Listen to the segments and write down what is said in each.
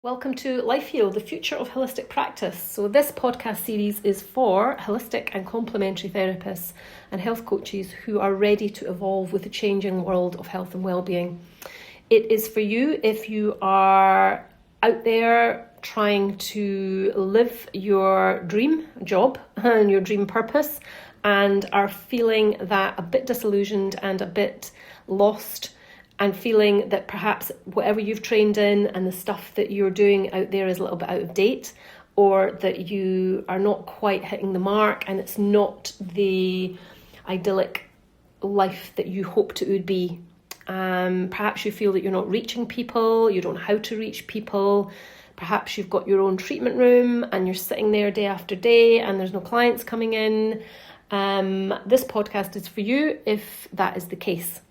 Welcome to Life Heal, the future of holistic practice. So this podcast series is for holistic and complementary therapists and health coaches who are ready to evolve with the changing world of health and well-being. It is for you if you are out there trying to live your dream job and your dream purpose and are feeling that a bit disillusioned and a bit lost, and feeling that perhaps whatever you've trained in and the stuff that you're doing out there is a little bit out of date, or that you are not quite hitting the mark and it's not the idyllic life that you hoped it would be. Perhaps you feel that you're not reaching people, you don't know how to reach people. Perhaps you've got your own treatment room and you're sitting there day after day and there's no clients coming in. This podcast is for you if that is the case.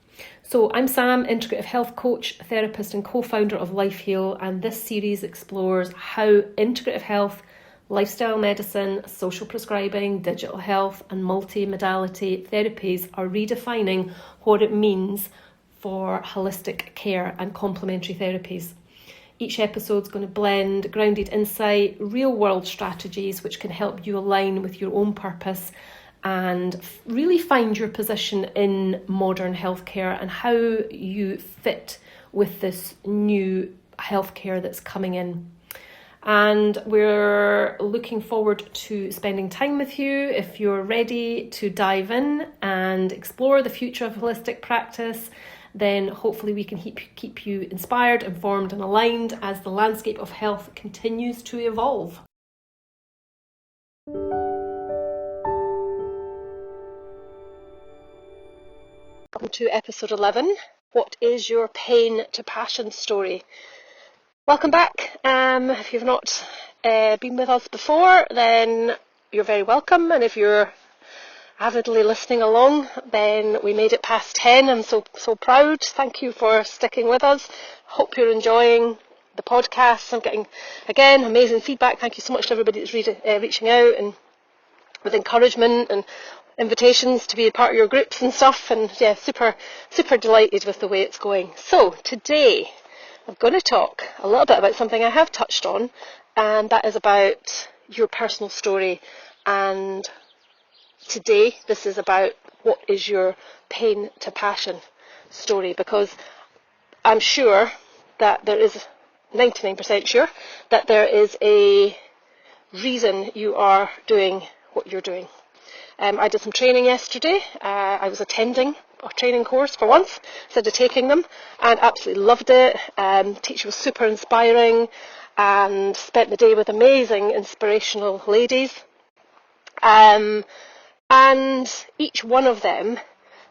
So I'm Sam, integrative health coach, therapist and co-founder of Life Heal, and this series explores how integrative health, lifestyle medicine, social prescribing, digital health and multi-modality therapies are redefining what it means for holistic care and complementary therapies. Each episode is going to blend grounded insight, real-world strategies which can help you align with your own purpose and really find your position in modern healthcare and how you fit with this new healthcare that's coming in. And we're looking forward to spending time with you. If you're ready to dive in and explore the future of holistic practice, then hopefully we can keep you inspired, informed and aligned as the landscape of health continues to evolve. Welcome to episode 11. What is your pain to passion story? Welcome back. If you've not been with us before, then you're very welcome. And if you're avidly listening along, then we made it past 10. I'm so proud. Thank you for sticking with us. Hope you're enjoying the podcast. I'm getting, again, amazing feedback. Thank you so much to everybody that's reaching out and with encouragement and invitations to be a part of your groups and stuff, and yeah, super delighted with the way it's going. So today I'm going to talk a little bit about something I have touched on, and that is about your personal story. And today this is about what is your pain to passion story, because I'm sure that there is 99% sure that there is a reason you are doing what you're doing. I did some training yesterday. I was attending a training course for once instead of taking them, and absolutely loved it. Teacher was super inspiring and spent the day with amazing inspirational ladies. And each one of them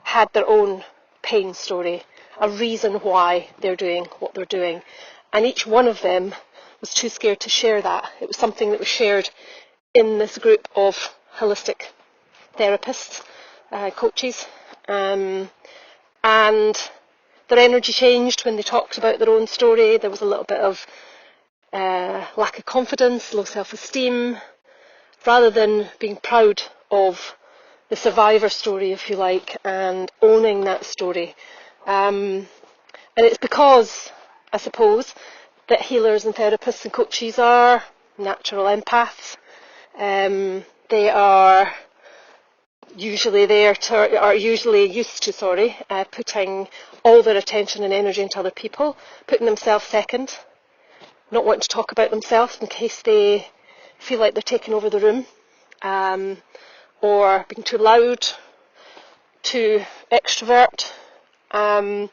had their own pain story, a reason why they're doing what they're doing. And each one of them was too scared to share that. It was something that was shared in this group of holistic therapists, coaches, and their energy changed when they talked about their own story. There was a little bit of lack of confidence, low self-esteem, rather than being proud of the survivor story, if you like, and owning that story. And it's because, I suppose, that healers and therapists and coaches are natural empaths. They are usually used to putting all their attention and energy into other people, putting themselves second, not wanting to talk about themselves in case they feel like they're taking over the room, or being too loud, too extrovert, and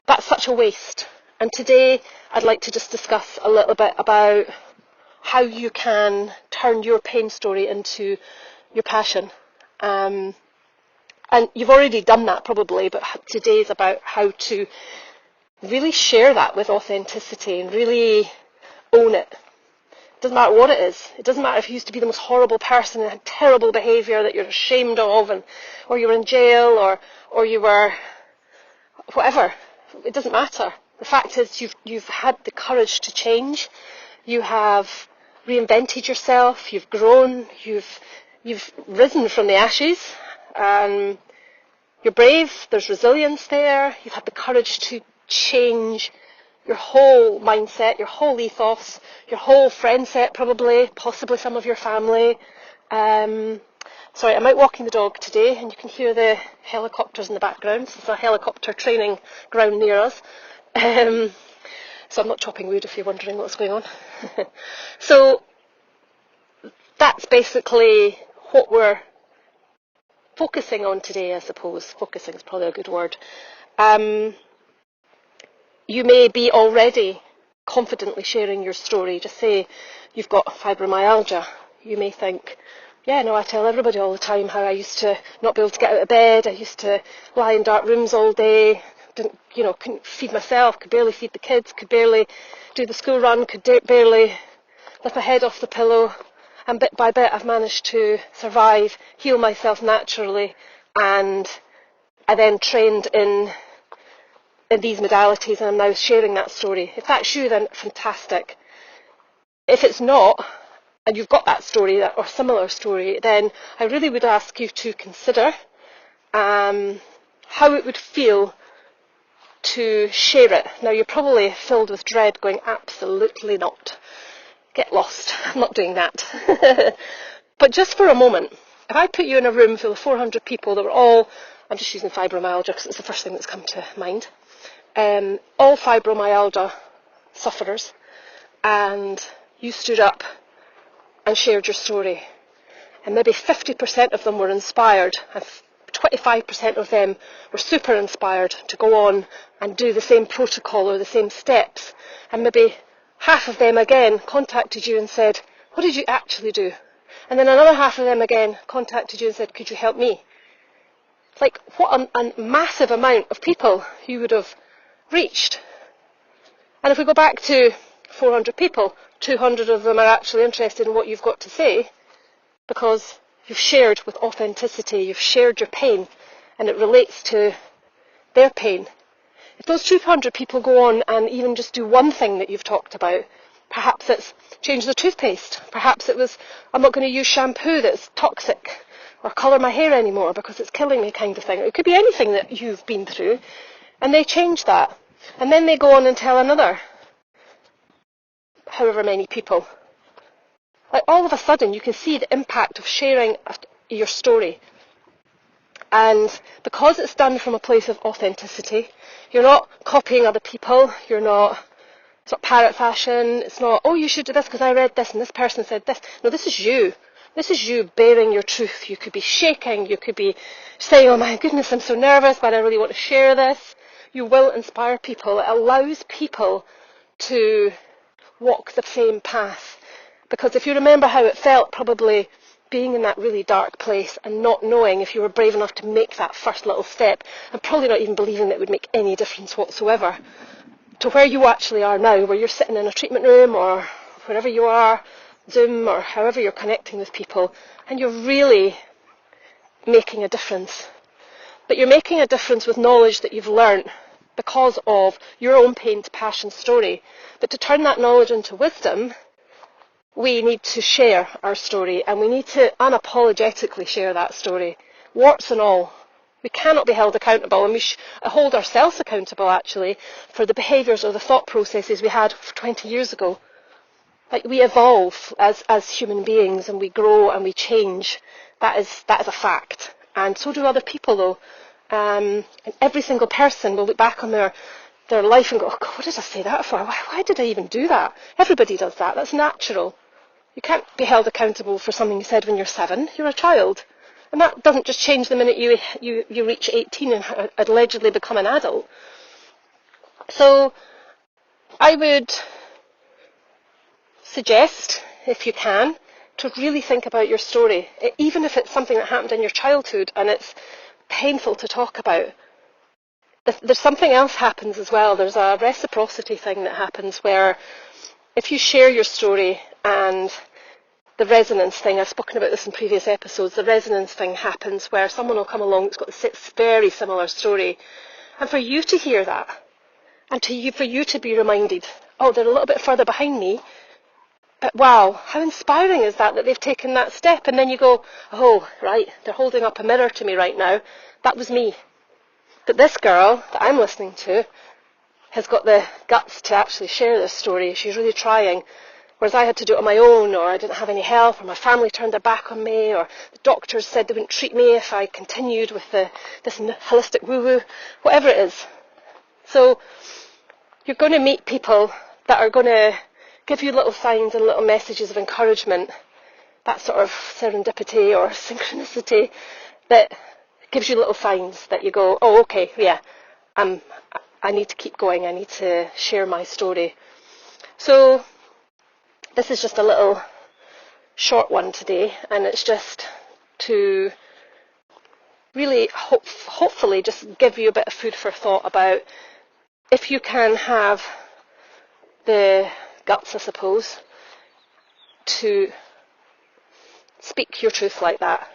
that's such a waste. And today I'd like to just discuss a little bit about how you can turn your pain story into your passion. And you've already done that probably, but today is about how to really share that with authenticity and really own it. It doesn't matter what it is. It doesn't matter if you used to be the most horrible person and had terrible behaviour that you're ashamed of, or you were in jail, or you were whatever. It doesn't matter. The fact is you've had the courage to change. You have reinvented yourself. You've grown. You've risen from the ashes. You're brave. There's resilience there. You've had the courage to change your whole mindset, your whole ethos, your whole friend set probably, possibly some of your family. Sorry, I'm out walking the dog today and you can hear the helicopters in the background. This is a helicopter training ground near us. So I'm not chopping wood if you're wondering what's going on. So that's basically what we're focusing on today, I suppose. Focusing is probably a good word. You may be already confidently sharing your story. Just say you've got fibromyalgia. You may think, yeah, no, I tell everybody all the time how I used to not be able to get out of bed. I used to lie in dark rooms all day. Couldn't feed myself, could barely feed the kids, could barely do the school run, could barely lift my head off the pillow. And bit by bit I've managed to survive, heal myself naturally, and I then trained in these modalities and I'm now sharing that story. If that's you, then fantastic. If it's not, and you've got that story or similar story, then I really would ask you to consider how it would feel to share it. Now you're probably filled with dread going, absolutely not. Get lost. I'm not doing that. But just for a moment, if I put you in a room full of 400 people that were all, I'm just using fibromyalgia because it's the first thing that's come to mind, all fibromyalgia sufferers, and you stood up and shared your story, and maybe 50% of them were inspired, and 25% of them were super inspired to go on and do the same protocol or the same steps, and maybe half of them again contacted you and said, what did you actually do? And then another half of them again contacted you and said, could you help me? Like, what a massive amount of people you would have reached. And if we go back to 400 people, 200 of them are actually interested in what you've got to say because you've shared with authenticity, you've shared your pain, and it relates to their pain. If those 200 people go on and even just do one thing that you've talked about, perhaps it's change the toothpaste, perhaps it was, I'm not going to use shampoo that's toxic, or colour my hair anymore because it's killing me kind of thing. It could be anything that you've been through, and they change that. And then they go on and tell another, however many people. Like all of a sudden you can see the impact of sharing your story. And because it's done from a place of authenticity, you're not copying other people, you're not sort of parrot fashion, it's not, oh, you should do this because I read this and this person said this. No, this is you. This is you bearing your truth. You could be shaking, you could be saying, oh my goodness, I'm so nervous, but I really want to share this. You will inspire people. It allows people to walk the same path. Because if you remember how it felt probably being in that really dark place and not knowing if you were brave enough to make that first little step, and probably not even believing that it would make any difference whatsoever, to where you actually are now, where you're sitting in a treatment room or wherever you are, Zoom or however you're connecting with people, and you're really making a difference. But you're making a difference with knowledge that you've learnt because of your own pain to passion story. But to turn that knowledge into wisdom, we need to share our story, and we need to unapologetically share that story, warts and all. We cannot be held accountable, and we hold ourselves accountable, actually, for the behaviours or the thought processes we had 20 years ago. Like, we evolve as human beings, and we grow and we change. That is a fact. And so do other people, though. And every single person will look back on their life and go, oh, God, what did I say that for? Why did I even do that? Everybody does that. That's natural. You can't be held accountable for something you said when you're 7. You're a child. And that doesn't just change the minute you reach 18 and allegedly become an adult. So I would suggest, if you can, to really think about your story, even if it's something that happened in your childhood and it's painful to talk about. There's something else happens as well. There's a reciprocity thing that happens where if you share your story and the resonance thing, I've spoken about this in previous episodes, the resonance thing happens where someone will come along that's got a very similar story, and for you to hear that, and for you to be reminded, oh, they're a little bit further behind me, but wow, how inspiring is that they've taken that step, and then you go, oh, right, they're holding up a mirror to me right now, that was me. But this girl that I'm listening to, has got the guts to actually share this story. She's really trying. Whereas I had to do it on my own, or I didn't have any help, or my family turned their back on me, or the doctors said they wouldn't treat me if I continued with this holistic woo-woo, whatever it is. So you're going to meet people that are going to give you little signs and little messages of encouragement, that sort of serendipity or synchronicity that gives you little signs that you go, oh, okay, yeah, I need to keep going, I need to share my story. So this is just a little short one today, and it's just to really hopefully just give you a bit of food for thought about if you can have the guts, I suppose, to speak your truth like that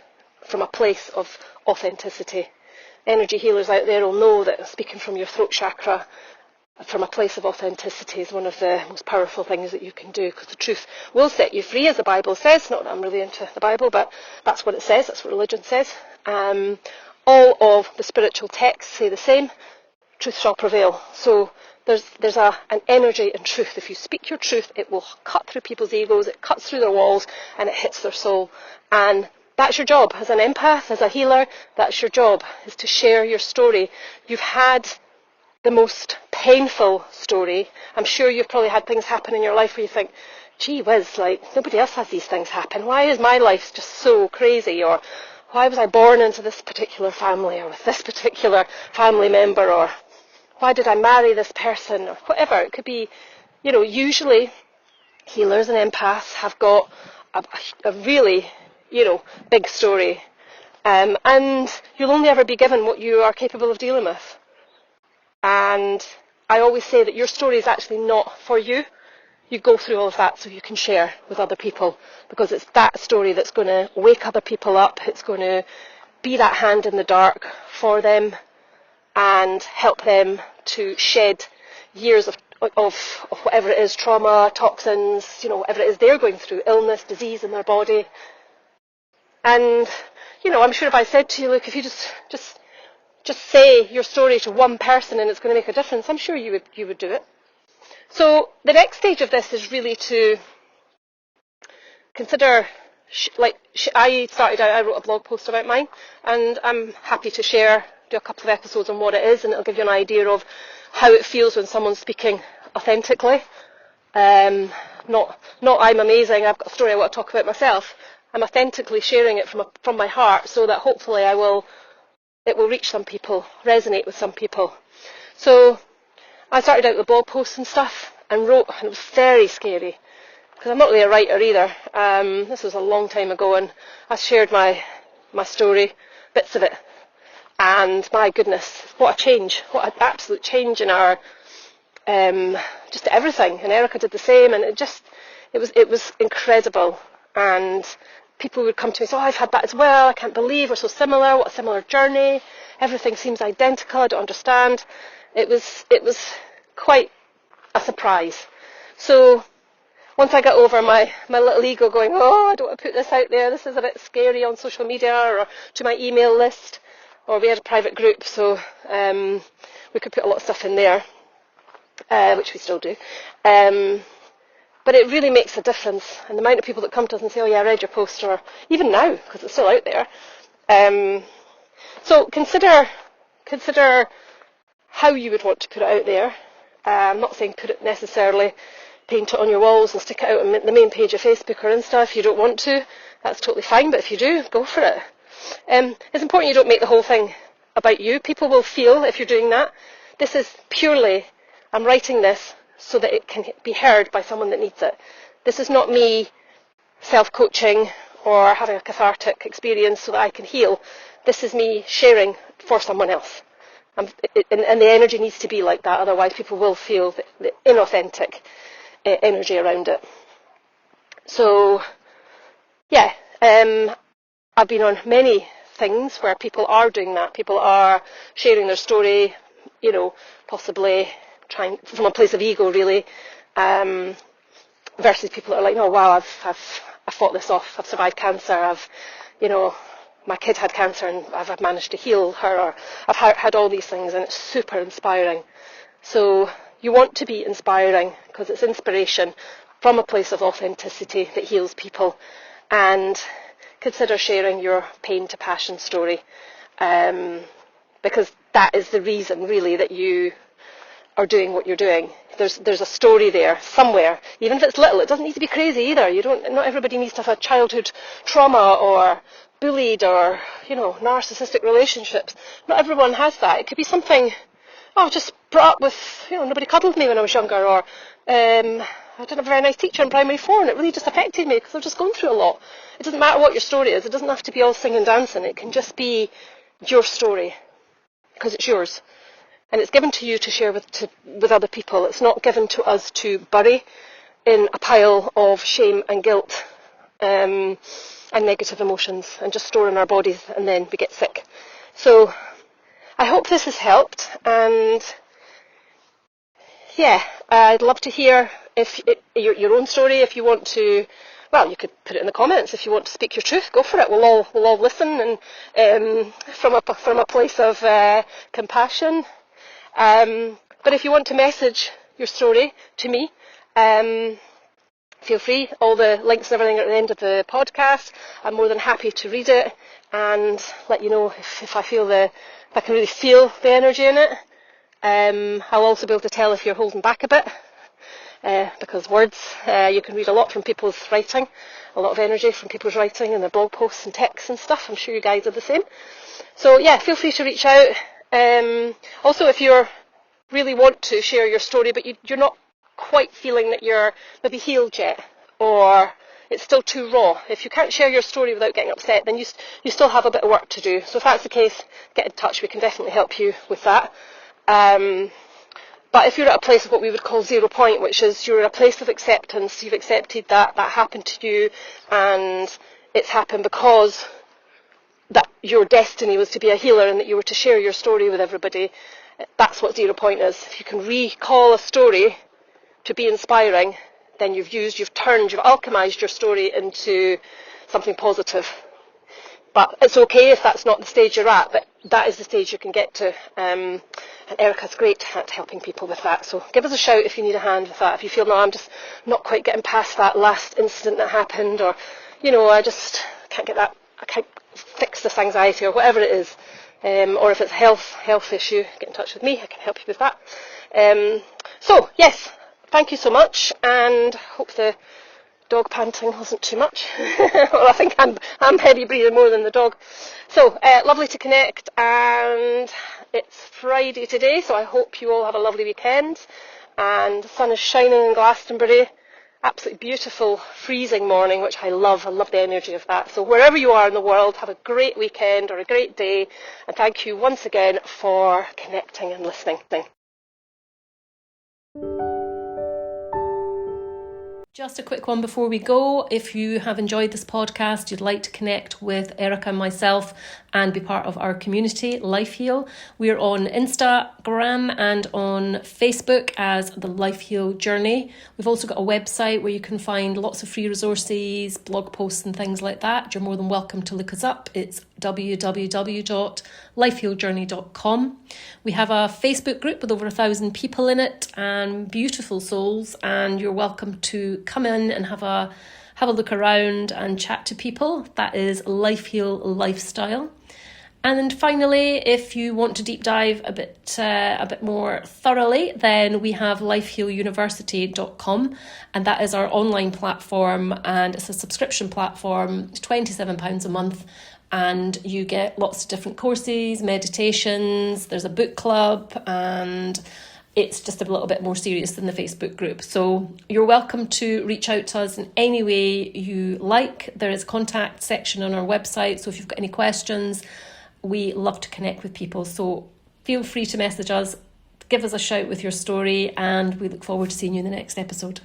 from a place of authenticity. Energy healers out there will know that speaking from your throat chakra from a place of authenticity is one of the most powerful things that you can do, because the truth will set you free, as the Bible says. Not that I'm really into the Bible, but that's what it says, that's what religion says. All of the spiritual texts say the same: truth shall prevail. So there's an energy in truth. If you speak your truth, it will cut through people's egos, it cuts through their walls, and it hits their soul. And that's your job as an empath, as a healer. That's your job, is to share your story. You've had the most painful story. I'm sure you've probably had things happen in your life where you think, gee whiz, like, nobody else has these things happen. Why is my life just so crazy? Or why was I born into this particular family, or with this particular family member, or why did I marry this person, or whatever. It could be, usually healers and empaths have got a really, big story. And you'll only ever be given what you are capable of dealing with. And I always say that your story is actually not for you. You go through all of that so you can share with other people, because it's that story that's going to wake other people up. It's going to be that hand in the dark for them and help them to shed years of whatever it is, trauma, toxins, whatever it is they're going through, illness, disease in their body. And, I'm sure if I said to you, look, if you just say your story to one person and it's going to make a difference, I'm sure you would do it. So the next stage of this is really to consider, I wrote a blog post about mine, and I'm happy to do a couple of episodes on what it is, and it'll give you an idea of how it feels when someone's speaking authentically. Not I'm amazing, I've got a story I want to talk about myself. I'm authentically sharing it from my heart, so that hopefully it will reach some people, resonate with some people. So I started out with blog posts and stuff and wrote, and it was very scary because I'm not really a writer either. This was a long time ago, and I shared my story, bits of it, and my goodness, what a change, what an absolute change in our just everything. And Erica did the same, and it was incredible. And people would come to me and say, oh, I've had that as well, I can't believe we're so similar, what a similar journey, everything seems identical, I don't understand. It was quite a surprise. So once I got over my little ego going, oh, I don't want to put this out there, this is a bit scary on social media or to my email list, or we had a private group, so we could put a lot of stuff in there, which we still do. But it really makes a difference, and the amount of people that come to us and say, oh yeah, I read your post, or even now, because it's still out there. So consider how you would want to put it out there. I'm not saying put it necessarily, paint it on your walls and stick it out on the main page of Facebook or Insta. If you don't want to, that's totally fine, but if you do, go for it. It's important you don't make the whole thing about you. People will feel if you're doing that. This is purely, I'm writing this so that it can be heard by someone that needs it. This is not me self-coaching or having a cathartic experience so that I can heal. This is me sharing for someone else. And the energy needs to be like that, otherwise people will feel the inauthentic energy around it. So, yeah, I've been on many things where people are doing that. People are sharing their story, possibly trying from a place of ego, really, versus people that are like, oh wow, I've fought this off. I've survived cancer. My kid had cancer and I've managed to heal her, or I've had all these things, and it's super inspiring. So You want to be inspiring because it's inspiration from a place of authenticity that heals people. And consider sharing your pain to passion story, because that is the reason really that you are doing what you're doing. There's a story there somewhere, even if it's little. It doesn't need to be crazy either. Not everybody needs to have a childhood trauma or bullied or narcissistic relationships. Not everyone has that. It could be something. I was just brought up with nobody cuddled me when I was younger, or I didn't have a very nice teacher in primary 4, and it really just affected me because I've just gone through a lot. It doesn't matter what your story is. It doesn't have to be all singing and dancing. It can just be your story because it's yours. And it's given to you to share with other people. It's not given to us to bury in a pile of shame and guilt and negative emotions and just store in our bodies, and then we get sick. So I hope this has helped, and I'd love to hear your own story. If you want to, you could put it in the comments. If you want to speak your truth, go for it. We'll all listen, and from a place of compassion. But if you want to message your story to me, feel free. All the links and everything are at the end of the podcast. I'm more than happy to read it and let you know if I can really feel the energy in it. I'll also be able to tell if you're holding back a bit, because words, you can read a lot from people's writing, a lot of energy from people's writing and their blog posts and texts and stuff. I'm sure you guys are the same. So feel free to reach out. Also, if you really want to share your story, but you're not quite feeling that you're maybe healed yet, or it's still too raw. If you can't share your story without getting upset, then you still have a bit of work to do. So if that's the case, get in touch. We can definitely help you with that. But if you're at a place of what we would call 0 point, which is you're in a place of acceptance, you've accepted that happened to you, and it's happened because that your destiny was to be a healer and that you were to share your story with everybody, that's what 0 point is. If you can recall a story to be inspiring, then you've alchemized your story into something positive. But it's okay if that's not the stage you're at, but that is the stage you can get to. And Erica's great at helping people with that. So give us a shout if you need a hand with that. If you feel, no, I'm just not quite getting past that last incident that happened, or, I just can't get that, I can't fix this anxiety, or whatever it is. Or if it's a health issue, get in touch with me. I can help you with that. So, yes, thank you so much, and hope the dog panting wasn't too much. Well, I think I'm heavy breathing more than the dog. So, lovely to connect, and it's Friday today, so I hope you all have a lovely weekend. And the sun is shining in Glastonbury. Absolutely beautiful, freezing morning, which I love. I love the energy of that. So wherever you are in the world, have a great weekend or a great day. And thank you once again for connecting and listening. Just a quick one before we go. If you have enjoyed this podcast, you'd like to connect with Erica and myself and be part of our community, Life Heal. We're on Instagram and on Facebook as the Life Heal Journey. We've also got a website where you can find lots of free resources, blog posts and things like that. You're more than welcome to look us up. It's www.lifehealjourney.com. We have a Facebook group with over 1,000 people in it and beautiful souls, and you're welcome to come in and have a look around and chat to people. That is Life Heal Lifestyle. And then finally, if you want to deep dive a bit more thoroughly, then we have lifehealuniversity.com, and that is our online platform, and it's a subscription platform. It's £27 a month, and you get lots of different courses, meditations, there's a book club, and it's just a little bit more serious than the Facebook group. So you're welcome to reach out to us in any way you like. There is a contact section on our website, so if you've got any questions, we love to connect with people. So feel free to message us, give us a shout with your story, and we look forward to seeing you in the next episode.